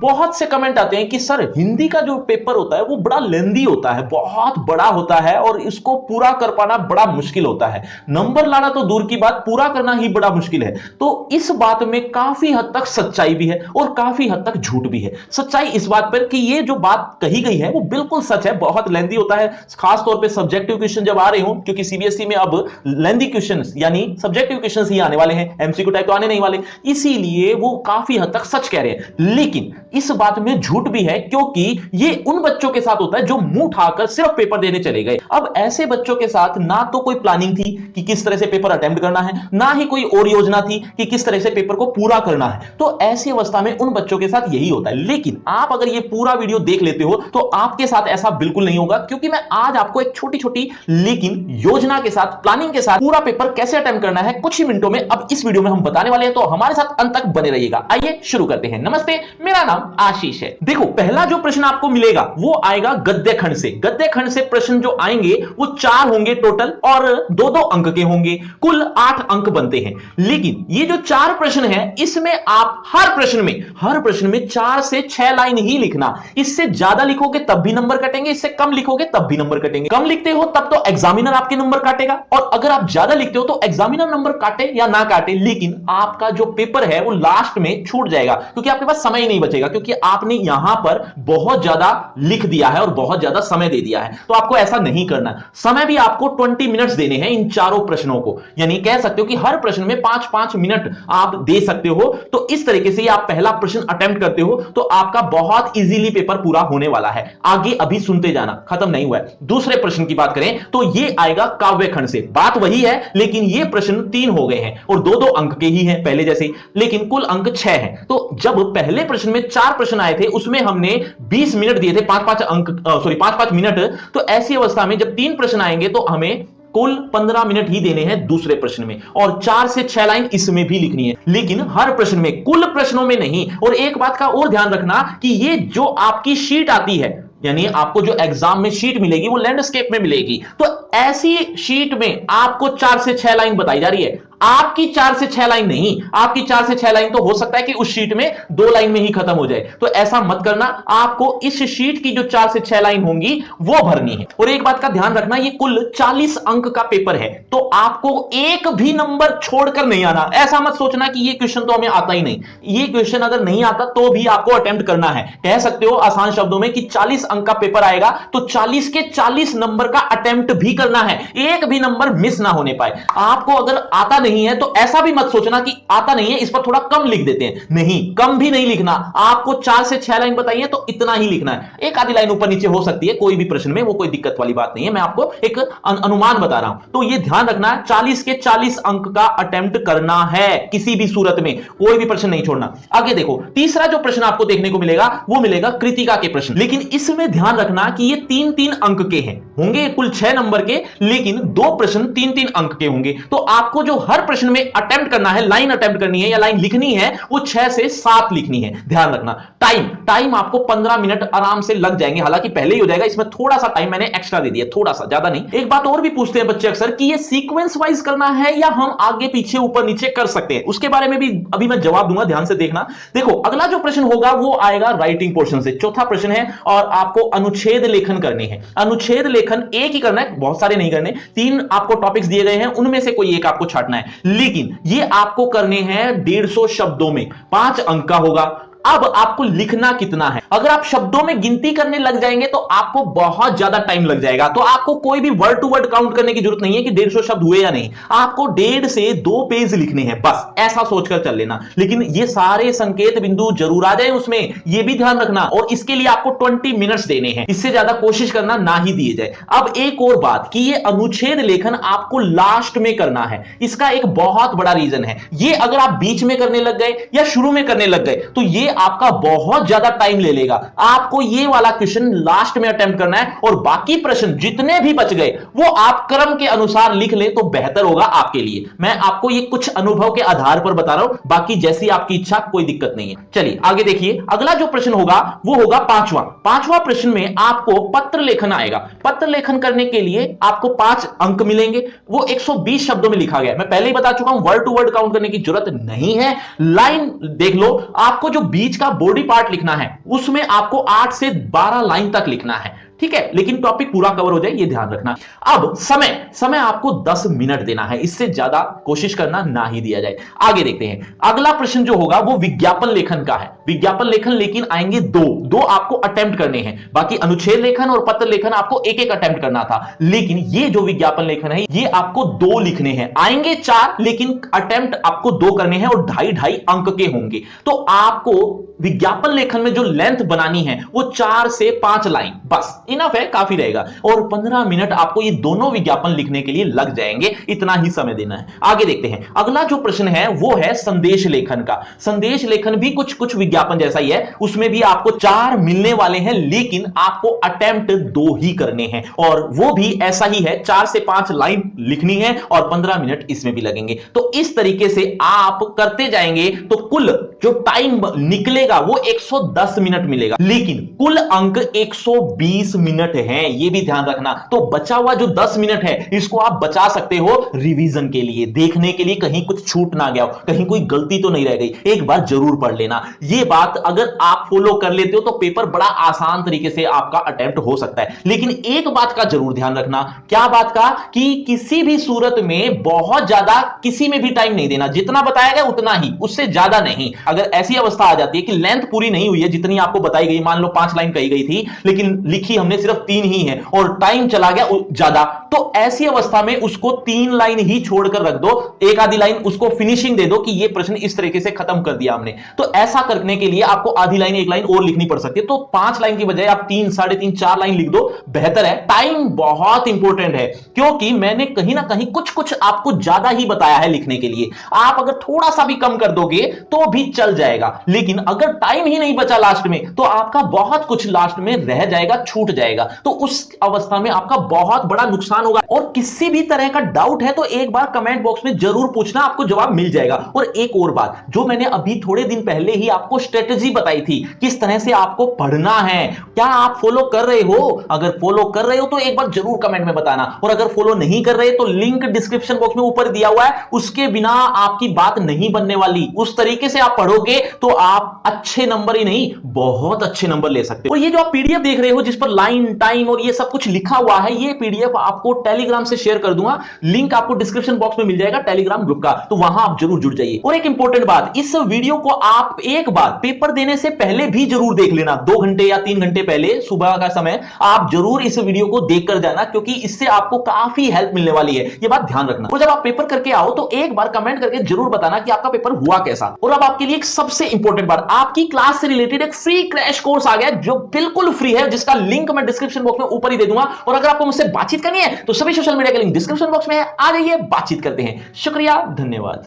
बहुत से कमेंट आते हैं कि सर हिंदी का जो पेपर होता है वो बड़ा लेंदी होता है, बहुत बड़ा होता है और इसको पूरा कर पाना बड़ा मुश्किल होता है, नंबर लाना तो दूर की बात, पूरा करना ही बड़ा मुश्किल है। तो इस बात में काफी हद तक सच्चाई भी है और काफी हद तक झूठ भी है। सच्चाई इस बात पर कि ये जो बात कही गई है वो बिल्कुल सच है, बहुत लेंदी होता है, खास तौर पे सब्जेक्टिव क्वेश्चन जब आ रहे हो, क्योंकि सीबीएसई में अब लेंदी क्वेश्चंस यानी सब्जेक्टिव क्वेश्चंस ही आने वाले हैं, एमसीक्यू टाइप तो आने नहीं वाले, इसीलिए वो काफी हद तक सच कह रहे हैं। लेकिन इस बात में झूठ भी है, क्योंकि ये उन बच्चों के साथ होता है जो मुंह उठाकर सिर्फ पेपर देने चले गए। अब ऐसे बच्चों के साथ ना तो कोई प्लानिंग थी कि किस तरह से पेपर अटेम्प्ट करना है, ना ही कोई और योजना थी कि किस तरह से पेपर को पूरा करना है। तो ऐसी अवस्था में उन बच्चों के साथ यही होता है। लेकिन आप अगर ये पूरा वीडियो देख लेते हो तो आपके साथ ऐसा बिल्कुल नहीं होगा, क्योंकि मैं आज आपको एक छोटी छोटी लेकिन योजना के साथ, प्लानिंग के साथ पूरा पेपर कैसे अटेम्प्ट करना है कुछ ही मिनटों में अब इस वीडियो में हम बताने वाले हैं। तो हमारे साथ अंत तक बने रहिएगा। आइए शुरू करते हैं। नमस्ते, मेरा नाम आशीष है। देखो, पहला जो प्रश्न आपको मिलेगा वो आएगा गद्य खंड से। गद्य खंड से प्रश्न जो आएंगे वो 4 होंगे टोटल और 2-2 अंक के होंगे, कुल 8 अंक बनते हैं। लेकिन ये जो 4 प्रश्न है इसमें आप हर प्रश्न में 4 से 6 लाइन ही लिखना। इससे ज्यादा लिखोगे तब भी नंबर कटेंगे, इससे कम लिखोगे तब भी नंबर कटेंगे। कम लिखते हो तब तो एग्जामिनर आपके नंबर काटेगा, और अगर आप ज्यादा लिखते हो तो एग्जामिनर नंबर काटे या ना काटे, लेकिन आपका जो पेपर है वो लास्ट में छूट जाएगा, क्योंकि आपके पास समय ही नहीं बचेगा, क्योंकि आपने यहां पर बहुत ज्यादा लिख दिया है और बहुत ज्यादा समय दे दिया है। तो आपको ऐसा नहीं करना। समय भी आपको 20 मिनट्स देने हैं इन चारों प्रश्नों को, यानी कह सकते हो कि हर प्रश्न में 5-5 मिनट आप दे सकते हो। तो इस तरीके से आप पहला प्रश्न अटेम्प्ट करते हो तो आपका बहुत इजीली पेपर पूरा होने वाला है। आगे अभी सुनते जाना, खत्म नहीं हुआ है। दूसरे प्रश्न की बात करें तो ये आएगा काव्य खंड से। बात वही है, लेकिन ये प्रश्न 3 हो गए हैं और 2-2 अंक के ही हैं पहले जैसे, लेकिन कुल अंक 6 हैं। तो जब पहले प्रश्न में 4 प्रश्न आए थे उसमें हमने 20 मिनट दिए थे, 5-5 मिनट। तो ऐसी अवस्था में जब 3 प्रश्न आएंगे तो हमें कुल 15 मिनट ही देने हैं दूसरे प्रश्न में, और 4 से 6 लाइन इसमें भी लिखनी है, लेकिन हर प्रश्न में, कुल प्रश्नों में नहीं। और एक बात का और ध्यान रखना कि ये जो आपकी शीट आती है, यानी आपको जो एग्जाम में शीट मिलेगी वो लैंडस्केप में मिलेगी, तो ऐसी शीट में आपको 4 से 6 लाइन बताई जा रही है, आपकी 4 से 6 लाइन नहीं। आपकी 4 से 6 लाइन तो हो सकता है कि उस शीट में 2 लाइन में ही खत्म हो जाए, तो ऐसा मत करना। आपको इस शीट की जो 4 से 6 लाइन होंगी वो भरनी है। और एक बात का ध्यान रखना, ये कुल 40 अंक का पेपर है, तो आपको एक भी नंबर छोड़कर नहीं आना। ऐसा मत सोचना कि ये क्वेश्चन तो हमें आता ही नहीं। ये क्वेश्चन अगर नहीं आता तो भी आपको अटेम्प्ट करना है। कह सकते हो आसान शब्दों में कि 40 अंक का पेपर आएगा तो 40 के 40 नंबर का अटेम्प्ट भी करना है, एक भी नंबर मिस ना होने पाए। आपको अगर आता नहीं है तो ऐसा भी मत सोचना कि आता नहीं है इस पर थोड़ा कम लिख देते हैं, नहीं, कम भी नहीं लिखना। आपको 4 से 6 लाइन बताइए तो इतना ही लिखना है। एक आधी लाइन ऊपर नीचे हो सकती है कोई भी प्रश्न में, वो कोई दिक्कत वाली बात नहीं है, मैं आपको एक अनुमान बता रहा हूं। तो ये ध्यान रखना, 40 के 40 अंक का अटेम्प्ट करना है, किसी भी सूरत में कोई भी प्रश्न नहीं छोड़ना। आगे देखो, तीसरा जो प्रश्न आपको देखने को मिलेगा वो मिलेगा कृतिका के प्रश्न, लेकिन इसमें ध्यान रखना कि ये 3-3 अंक के हैं, होंगे कुल 6 नंबर के, लेकिन 2 प्रश्न 3-3 अंक के होंगे। तो आपको जो हर प्रश्न में अटेम्प्ट करना है, लाइन अटेम्प्ट करनी है या लाइन लिखनी है, वो 6 से 7 लिखनी है। ध्यान रखना, टाइम आपको 15 मिनट आराम से लग जाएंगे, हालांकि पहले ही हो जाएगा, इसमें थोड़ा सा टाइम मैंने एक्स्ट्रा दे दिया, थोड़ा सा, ज्यादा नहीं। एक बात और भी पूछते हैं बच्चे अक्सर कि ये सीक्वेंस वाइज करना है या हम आगे पीछे ऊपर नीचे कर सकते हैं, उसके बारे में भी अभी मैं जवाब दूंगा, ध्यान से देखना। देखो, अगला जो प्रश्न होगा वो आएगा राइटिंग पोर्शन से। चौथा प्रश्न है और आपको अनुच्छेद लेखन करने हैं। अनुच्छेद लेखन एक ही करना है, बहुत सारे नहीं करने। 3 आपको टॉपिक्स दिए गए हैं, उनमें से कोई एक आपको छांटना है, लेकिन ये आपको करने हैं 150 शब्दों में, 5 अंक का होगा। अब आपको लिखना कितना है? अगर आप शब्दों में गिनती करने लग जाएंगे तो आपको बहुत ज्यादा टाइम लग जाएगा। तो आपको कोई भी वर्ड टू वर्ड काउंट करने की जरूरत नहीं है कि 150 शब्द हुए या नहीं, आपको 1.5 से 2 पेज लिखने हैं, बस ऐसा सोचकर चल लेना। लेकिन ये सारे संकेत बिंदु जरूर आ जाए उसमें, ये भी ध्यान रखना, और इसके लिए आपको 20 मिनट्स देने हैं, इससे ज्यादा कोशिश करना ना ही दिए जाए। अब एक और बात कि ये अनुच्छेद लेखन आपको लास्ट में करना है, इसका एक बहुत बड़ा रीजन है। ये अगर आप बीच में करने लग गए या शुरू में करने लग गए तो ये आपका बहुत ज्यादा टाइम ले लेगा। आपको ये वाला क्वेश्चन लास्ट में अटेम्प्ट करना है, और बाकी प्रश्न जितने भी बच गए वो आप क्रम के अनुसार लिख ले तो बेहतर होगा आपके लिए। मैं आपको ये कुछ अनुभव के आधार पर बता रहा हूं, बाकी जैसी आपकी इच्छा, कोई दिक्कत नहीं है। चलिए आगे देखिए, अगला जो प्रश्न होगा वो होगा 5वां प्रश्न में आपको पत्र लेखन आएगा। पत्र लेखन करने के लिए आपको 5 अंक मिलेंगे, वो 120 शब्दों में लिखा गया है। मैं पहले ही बता चुका हूं, वर्ड टू वर्ड काउंट करने की जरूरत नहीं है। लाइन देख लो, आपको जो बीच का बॉडी पार्ट लिखना है उसमें आपको 8 से 12 लाइन तक लिखना है, ठीक है, लेकिन टॉपिक पूरा कवर हो जाए ये ध्यान रखना। अब समय आपको 10 मिनट देना है, इससे ज्यादा कोशिश करना ना ही दिया जाए। आगे देखते हैं, अगला प्रश्न जो होगा वो विज्ञापन लेखन का है। विज्ञापन लेखन लेकिन आएंगे दो आपको अटेम्प्ट करने हैं, बाकी अनुच्छेद लेखन और पत्र लेखन आपको एक एक अटेम्प्ट करना था, लेकिन ये जो विज्ञापन लेखन है ये आपको 2 लिखने हैं। आएंगे 4 लेकिन अटेम्प्ट आपको 2 करने हैं और 2.5 अंक के होंगे। तो आपको विज्ञापन लेखन में जो लेंथ बनानी है वो 4 से 5 लाइन, बस इनफ है, काफी रहेगा। और 15 मिनट आपको ये दोनों विज्ञापन लिखने के लिए लग जाएंगे, इतना ही समय देना है। आगे देखते हैं, अगला जो प्रश्न है वो है संदेश लेखन का। संदेश लेखन भी कुछ विज्ञापन जैसा ही है, उसमें भी आपको 4 मिलने वाले हैं, लेकिन आपको अटेम्प्ट 2 ही करने हैं, और वो भी ऐसा ही है, 4 से 5 लाइन लिखनी है और 15 मिनट इसमें भी लगेंगे। तो इस तरीके से आप करते जाएंगे तो कुल जो टाइम निकलेगा वो 110 मिनट मिलेगा, लेकिन कुल अंक 120 मिनट हैं, ये भी ध्यान रखना। तो बचा हुआ जो 10 मिनट है इसको आप बचा सकते हो रिवीजन के लिए, देखने के लिए कहीं कुछ छूट ना गया हो, कहीं कोई गलती तो नहीं रह गई, एक बार जरूर पढ़ लेना। ये बात अगर आप फॉलो कर लेते हो तो पेपर बड़ा आसान तरीके से आपका अटेम्प्ट हो सकता है। लेकिन एक बात का जरूर ध्यान रखना, क्या बात का, कि किसी भी सूरत में बहुत ज्यादा किसी में भी टाइम नहीं देना, जितना बताया गया उतना ही, उससे ज्यादा नहीं। अगर ऐसी अवस्था आ जाती है कि लेंथ पूरी नहीं हुई है जितनी आपको बताई गई, मान लो 5 लाइन कही गई थी लेकिन लिखी हमने सिर्फ 3 ही है और टाइम चला गया ज्यादा, तो ऐसी अवस्था में उसको 3 लाइन ही छोड़कर रख दो, एक आधी लाइन उसको फिनिशिंग दे दो कि ये प्रश्न इस तरीके से खत्म कर दिया हमने। तो ऐसा करने के लिए आपको आधी लाइन 1 लाइन और लिखनी पड़ सकती है, तो 5 लाइन की बजाय आप 3, 3.5, 4 लाइन लिख दो, बेहतर है। टाइम बहुत इंपॉर्टेंट है, क्योंकि मैंने कहीं ना कहीं कुछ आपको ज्यादा ही बताया है लिखने के लिए। आप अगर थोड़ा सा भी कम कर दोगे तो भी चल जाएगा, लेकिन अगर टाइम ही नहीं बचा लास्ट में तो आपका बहुत कुछ लास्ट में रह जाएगा, छूट जाएगा, तो उस अवस्था में आपका बहुत बड़ा नुकसान होगा। और किसी भी तरह का डाउट है तो एक बार कमेंट बॉक्स में जरूर पूछना, आपको जवाब मिल जाएगा। और एक और बात, जो मैंने अभी थोड़े दिन पहले ही आपको स्ट्रेटेजी बताई थी किस तरह से आपको पढ़ना है, क्या आप फॉलो कर रहे हो? अगर फॉलो कर रहे हो तो एक बार जरूर कमेंट में बताना, और अगर फॉलो नहीं कर रहे तो लिंक डिस्क्रिप्शन बॉक्स में ऊपर दिया हुआ है, उसके बिना आपकी बात नहीं बनने वाली। उस तरीके से आप पढ़ोगे तो आप अच्छे नंबर ही नहीं, बहुत अच्छे नंबर ले सकते हो। और ये जो आप पीडीएफ देख रहे हो जिस पर लाइन, टाइम और ये सब कुछ लिखा हुआ है, ये पीडीएफ आपको टेलीग्राम से शेयर कर दूंगा, लिंक आपको डिस्क्रिप्शन बॉक्स में मिल जाएगा टेलीग्राम ग्रुप का, तो वहां आप जरूर जुड़ जाइए। और एक इंपॉर्टेंट बात, इस वीडियो को आप एक बार पेपर देने से पहले भी जरूर देख लेना, 2 घंटे या 3 घंटे पहले सुबह का समय आप जरूर इस वीडियो को देख कर जाना, क्योंकि इससे आपको काफी हेल्प मिलने वाली है, ये बात ध्यान रखना। और जब आप पेपर करके आओ तो एक बार कमेंट करके जरूर बताना कि आपका पेपर हुआ कैसा। और अब आपके लिए एक सबसे इंपॉर्टेंट बात, आपकी क्लास से रिलेटेड एक फ्री क्रैश कोर्स आ गया जो बिल्कुल फ्री है, जिसका लिंक मैं डिस्क्रिप्शन बॉक्स में ऊपर ही दे दूंगा। और अगर आपको मुझसे बातचीत करनी है तो सभी सोशल मीडिया के लिंक डिस्क्रिप्शन बॉक्स में है, आ जाइए, बातचीत करते हैं। शुक्रिया, धन्यवाद।